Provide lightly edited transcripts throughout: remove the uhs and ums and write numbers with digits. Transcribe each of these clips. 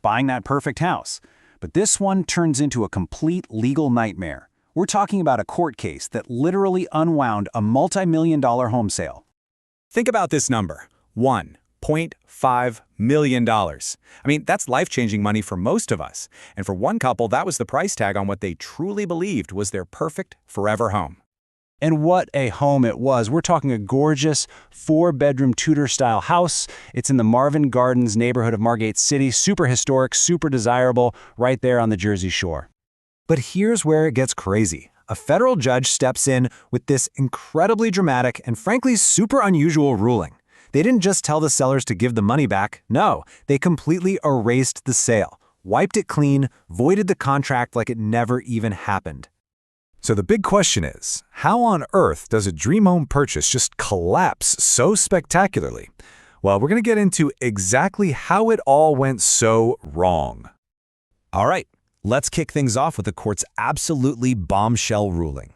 buying that perfect house. But this one turns into a complete legal nightmare. We're talking about a court case that literally unwound a multi-million-dollar home sale. Think about this number, $1.5 million. I mean, that's life-changing money for most of us. And for one couple, that was the price tag on what they truly believed was their perfect forever home. And what a home it was. We're talking a gorgeous 4-bedroom Tudor-style house. It's in the Marven Gardens neighborhood of Margate City. Super historic, super desirable, right there on the Jersey Shore. But here's where it gets crazy. A federal judge steps in with this incredibly dramatic and frankly super unusual ruling. They didn't just tell the sellers to give the money back. No, they completely erased the sale, wiped it clean, voided the contract like it never even happened. So the big question is, how on earth does a dream home purchase just collapse so spectacularly? Well, we're going to get into exactly how it all went so wrong. All right, let's kick things off with the court's absolutely bombshell ruling.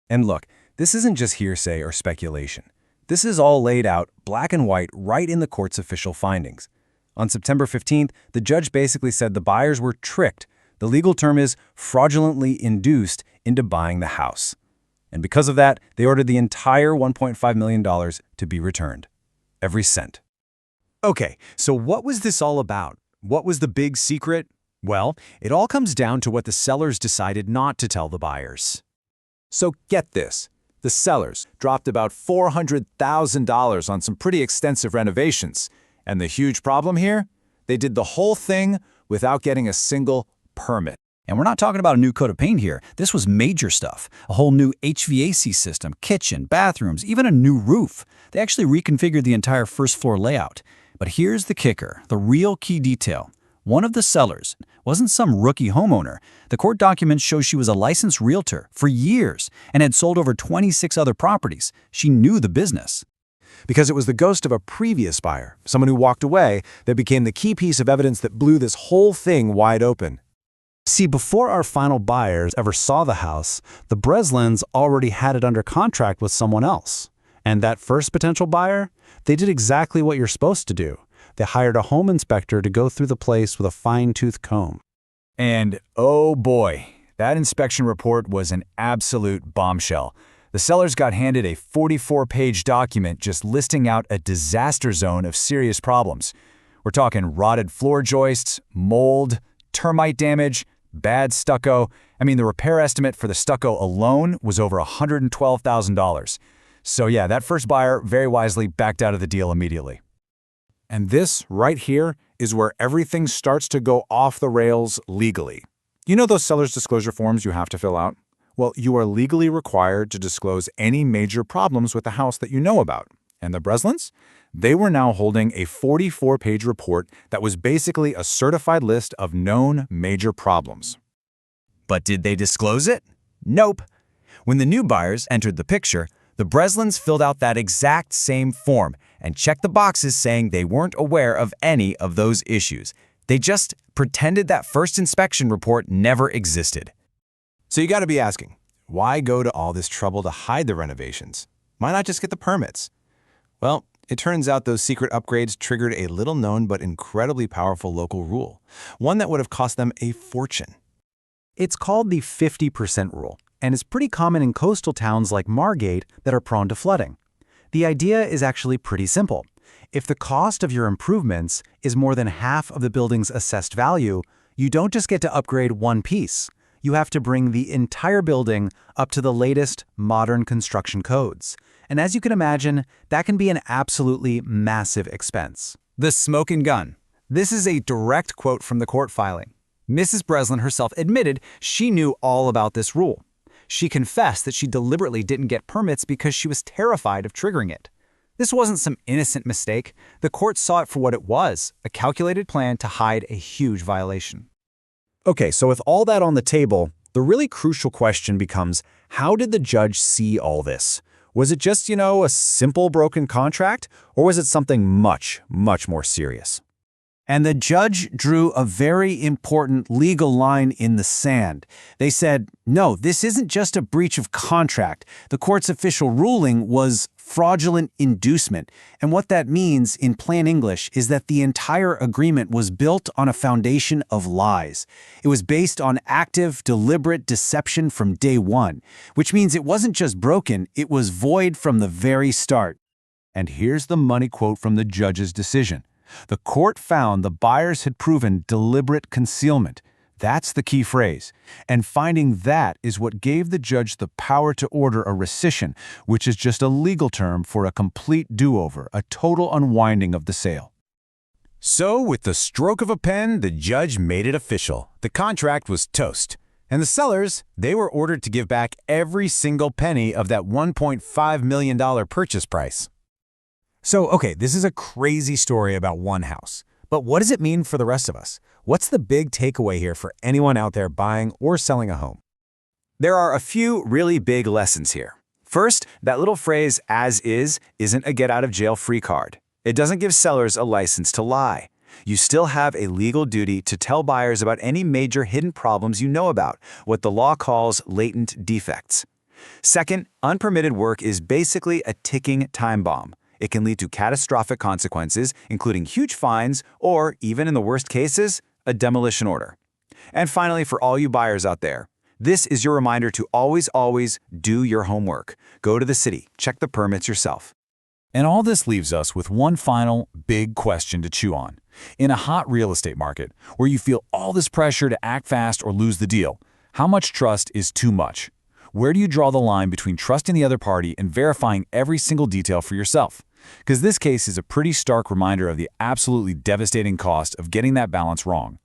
And look, this isn't just hearsay or speculation. This is all laid out, black and white, right in the court's official findings. On September 15th, the judge basically said the buyers were tricked. The legal term is fraudulently induced into buying the house. And because of that, they ordered the entire $1.5 million to be returned. Every cent. Okay, so what was this all about? What was the big secret? Well, it all comes down to what the sellers decided not to tell the buyers. So get this. The sellers dropped about $400,000 on some pretty extensive renovations. And the huge problem here? They did the whole thing without getting a single permit. And we're not talking about a new coat of paint here. This was major stuff. A whole new HVAC system, kitchen, bathrooms, even a new roof. They actually reconfigured the entire first floor layout. But here's the kicker, the real key detail. One of the sellers wasn't some rookie homeowner. The court documents show she was a licensed realtor for years and had sold over 26 other properties. She knew the business. Because it was the ghost of a previous buyer, someone who walked away, that became the key piece of evidence that blew this whole thing wide open. See, before our final buyers ever saw the house, the Breslins already had it under contract with someone else. And that first potential buyer, they did exactly what you're supposed to do. They hired a home inspector to go through the place with a fine-tooth comb. And oh boy, that inspection report was an absolute bombshell. The sellers got handed a 44-page document just listing out a disaster zone of serious problems. We're talking rotted floor joists, mold, termite damage, bad stucco. I mean, the repair estimate for the stucco alone was over $112,000. So yeah, that first buyer very wisely backed out of the deal immediately. And this right here is where everything starts to go off the rails legally. You know those seller's disclosure forms you have to fill out? Well, you are legally required to disclose any major problems with the house that you know about. And the Breslins? They were now holding a 44-page report that was basically a certified list of known major problems. But did they disclose it? Nope. When the new buyers entered the picture, the Breslins filled out that exact same form and checked the boxes saying they weren't aware of any of those issues. They just pretended that first inspection report never existed. So you got to be asking, why go to all this trouble to hide the renovations? Why not just get the permits? Well, it turns out those secret upgrades triggered a little-known but incredibly powerful local rule, one that would have cost them a fortune. It's called the 50% rule, and is pretty common in coastal towns like Margate that are prone to flooding. The idea is actually pretty simple. If the cost of your improvements is more than half of the building's assessed value, you don't just get to upgrade one piece. You have to bring the entire building up to the latest modern construction codes. And as you can imagine, that can be an absolutely massive expense. The smoking gun. This is a direct quote from the court filing. Mrs. Breslin herself admitted she knew all about this rule. She confessed that she deliberately didn't get permits because she was terrified of triggering it. This wasn't some innocent mistake. The court saw it for what it was, a calculated plan to hide a huge violation. Okay, so with all that on the table, the really crucial question becomes, how did the judge see all this? Was it just, a simple broken contract, or was it something much, much more serious? And the judge drew a very important legal line in the sand. They said, no, this isn't just a breach of contract. The court's official ruling was fraudulent inducement. And what that means in plain English is that the entire agreement was built on a foundation of lies. It was based on active, deliberate deception from day one, which means it wasn't just broken, it was void from the very start. And here's the money quote from the judge's decision. The court found the buyers had proven deliberate concealment. That's the key phrase. And finding that is what gave the judge the power to order a rescission, which is just a legal term for a complete do-over, a total unwinding of the sale. So, with the stroke of a pen, the judge made it official. The contract was toast. And the sellers, they were ordered to give back every single penny of that $1.5 million purchase price. So, okay, this is a crazy story about one house. But what does it mean for the rest of us? What's the big takeaway here for anyone out there buying or selling a home? There are a few really big lessons here. First, that little phrase, as is, isn't a get-out-of-jail-free card. It doesn't give sellers a license to lie. You still have a legal duty to tell buyers about any major hidden problems you know about, what the law calls latent defects. Second, unpermitted work is basically a ticking time bomb. It can lead to catastrophic consequences, including huge fines or, even in the worst cases, a demolition order. And finally, for all you buyers out there, this is your reminder to always do your homework. Go to the city, check the permits yourself. And all this leaves us with one final big question to chew on. In a hot real estate market, where you feel all this pressure to act fast or lose the deal, how much trust is too much? Where do you draw the line between trusting the other party and verifying every single detail for yourself? Because this case is a pretty stark reminder of the absolutely devastating cost of getting that balance wrong.